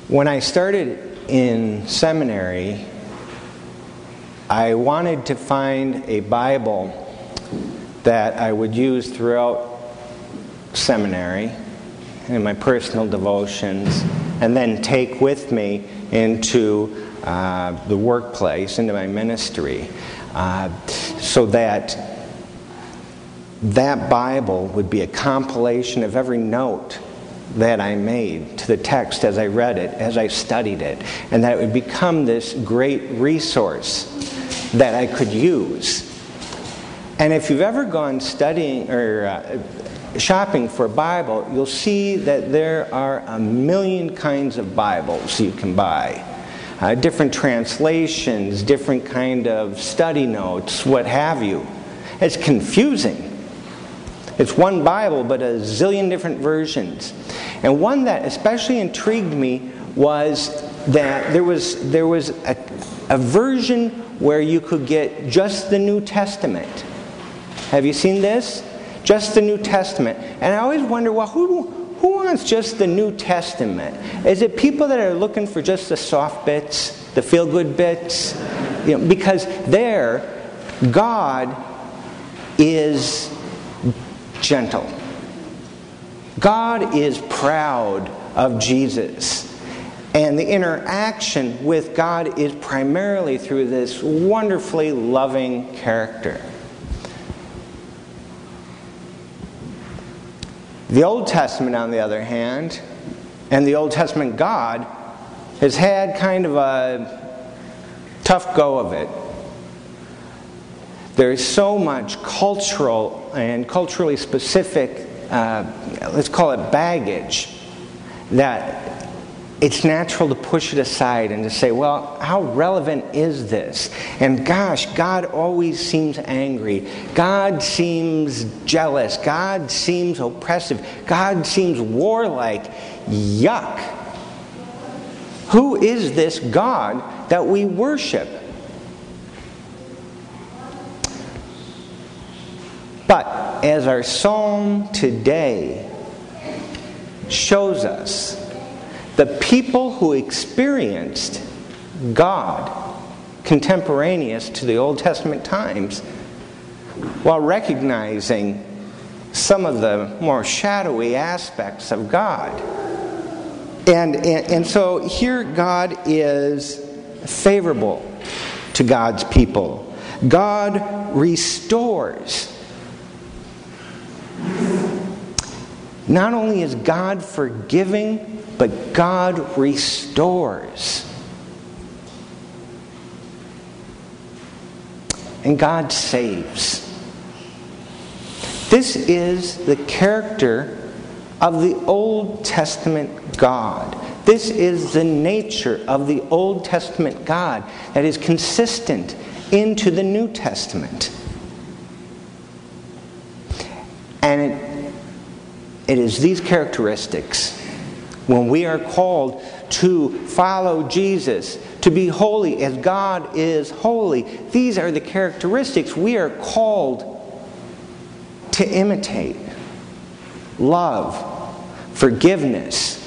When I started in seminary, I wanted to find a Bible that I would use throughout seminary in my personal devotions, and then take with me into the workplace, into my ministry, so that Bible would be a compilation of every note that I made to the text as I read it, as I studied it, and that it would become this great resource that I could use. And if you've ever gone studying or shopping for a Bible, you'll see that there are a million kinds of Bibles you can buy. Different translations, different kind of study notes, what have you. It's confusing. It's one Bible, but a zillion different versions. And one that especially intrigued me was that there was a version where you could get just the New Testament. Have you seen this? Just the New Testament. And I always wonder, well, who wants just the New Testament? Is it people that are looking for just the soft bits, the feel-good bits? You know, because there, God is gentle. God is proud of Jesus. And the interaction with God is primarily through this wonderfully loving character. The Old Testament, on the other hand, and the Old Testament God, has had kind of a tough go of it. There is so much cultural and culturally specific, let's call it baggage, that it's natural to push it aside and to say, well, how relevant is this? And gosh, God always seems angry. God seems jealous. God seems oppressive. God seems warlike. Yuck. Who is this God that we worship? But as our psalm today shows us, the people who experienced God contemporaneous to the Old Testament times, while recognizing some of the more shadowy aspects of God. And so here God is favorable to God's people. God restores. Not only is God forgiving, but God restores. And God saves. This is the character of the Old Testament God. This is the nature of the Old Testament God that is consistent into the New Testament. And it is these characteristics, when we are called to follow Jesus, to be holy as God is holy, these are the characteristics we are called to imitate. Love, forgiveness,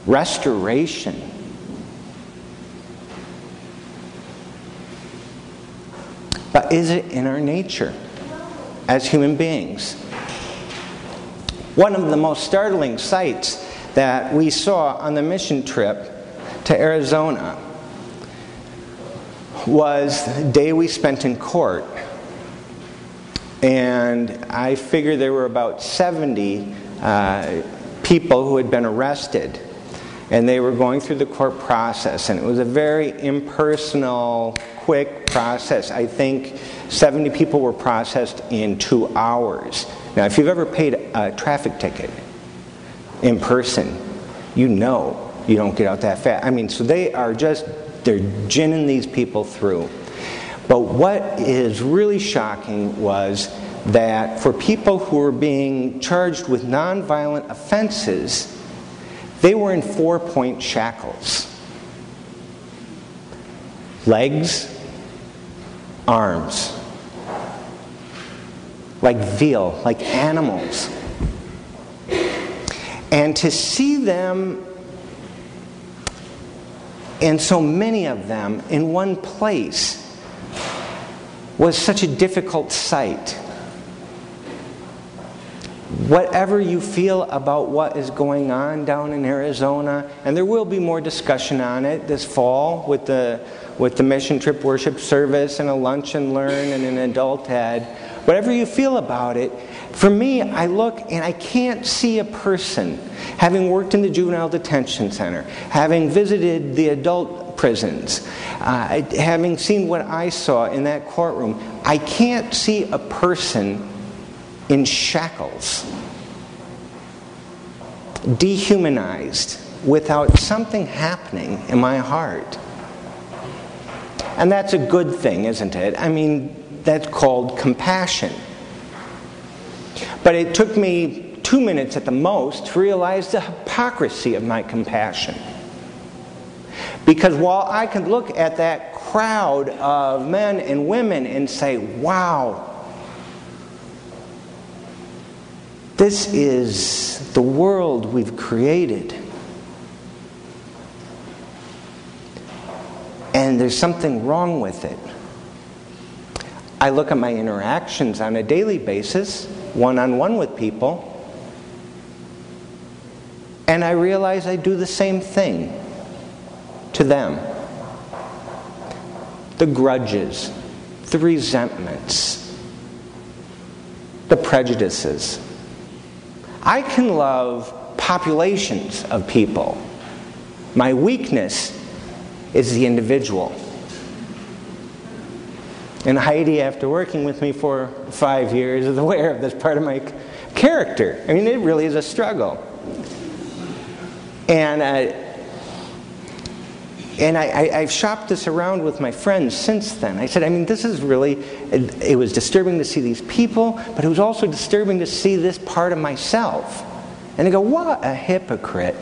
restoration. But is it in our nature as human beings? One of the most startling sights that we saw on the mission trip to Arizona was the day we spent in court. And I figure there were about 70 people who had been arrested. And they were going through the court process. And it was a very impersonal, quick process. I think 70 people were processed in 2 hours. Now, if you've ever paid a traffic ticket in person, you know you don't get out that fast. I mean, so they're ginning these people through. But what is really shocking was that for people who were being charged with nonviolent offenses, they were in 4-point shackles. Legs, arms. Like veal, like animals. And to see them, and so many of them, in one place was such a difficult sight. Whatever you feel about what is going on down in Arizona, and there will be more discussion on it this fall with the mission trip worship service and a lunch and learn and an adult ed. Whatever you feel about it, for me, I look and I can't see a person, having worked in the juvenile detention center, having visited the adult prisons, having seen what I saw in that courtroom, I can't see a person in shackles, dehumanized, without something happening in my heart. And that's a good thing, isn't it? I mean, that's called compassion. But it took me 2 minutes at the most to realize the hypocrisy of my compassion. Because while I could look at that crowd of men and women and say, wow, this is the world we've created. And there's something wrong with it. I look at my interactions on a daily basis, one-on-one with people, and I realize I do the same thing to them. The grudges, the resentments, the prejudices. I can love populations of people. My weakness is the individual. And Heidi, after working with me for 5 years, is aware of this part of my character. I mean, it really is a struggle. And I've shopped this around with my friends since then. I said, I mean, this is really, it was disturbing to see these people, but it was also disturbing to see this part of myself. And they go, what a hypocrite.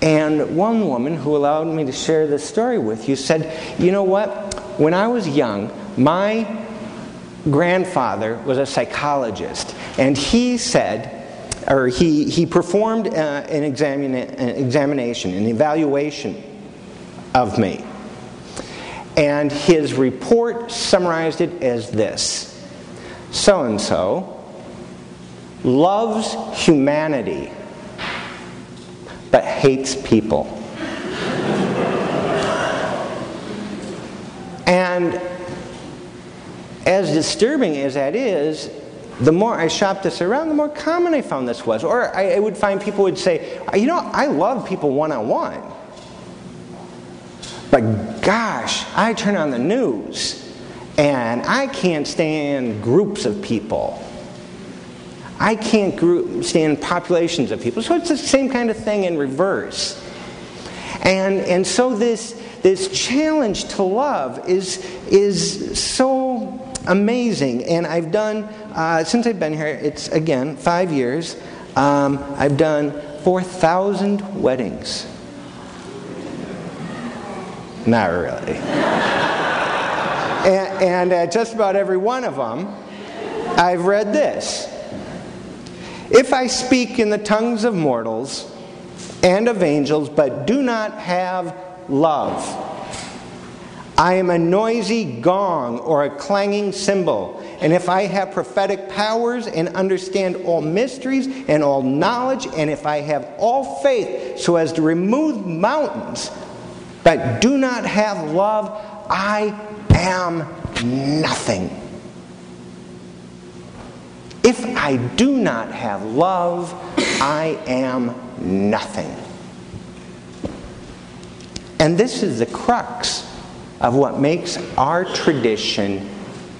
And one woman who allowed me to share this story with you said, you know what? When I was young, my grandfather was a psychologist, and he said, or he performed an examination, an evaluation of me. And his report summarized it as this: so-and-so loves humanity, but hates people. And as disturbing as that is, the more I shopped this around, the more common I found this was. Or I would find people would say, you know, I love people one-on-one. But gosh, I turn on the news and I can't stand groups of people. I can't stand populations of people. So it's the same kind of thing in reverse. And so this challenge to love is so amazing. And I've done, since I've been here, it's again 5 years, I've done 4,000 weddings. Not really. And at just about every one of them, I've read this: if I speak in the tongues of mortals and of angels, but do not have love, I am a noisy gong or a clanging cymbal. And if I have prophetic powers and understand all mysteries and all knowledge, and if I have all faith so as to remove mountains, but do not have love, I am nothing. If I do not have love, I am nothing. And this is the crux of what makes our tradition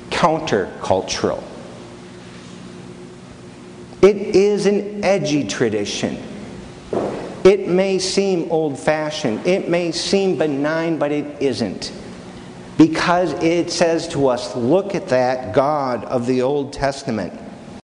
countercultural. It is an edgy tradition. It may seem old-fashioned. It may seem benign, but it isn't. Because it says to us, look at that God of the Old Testament.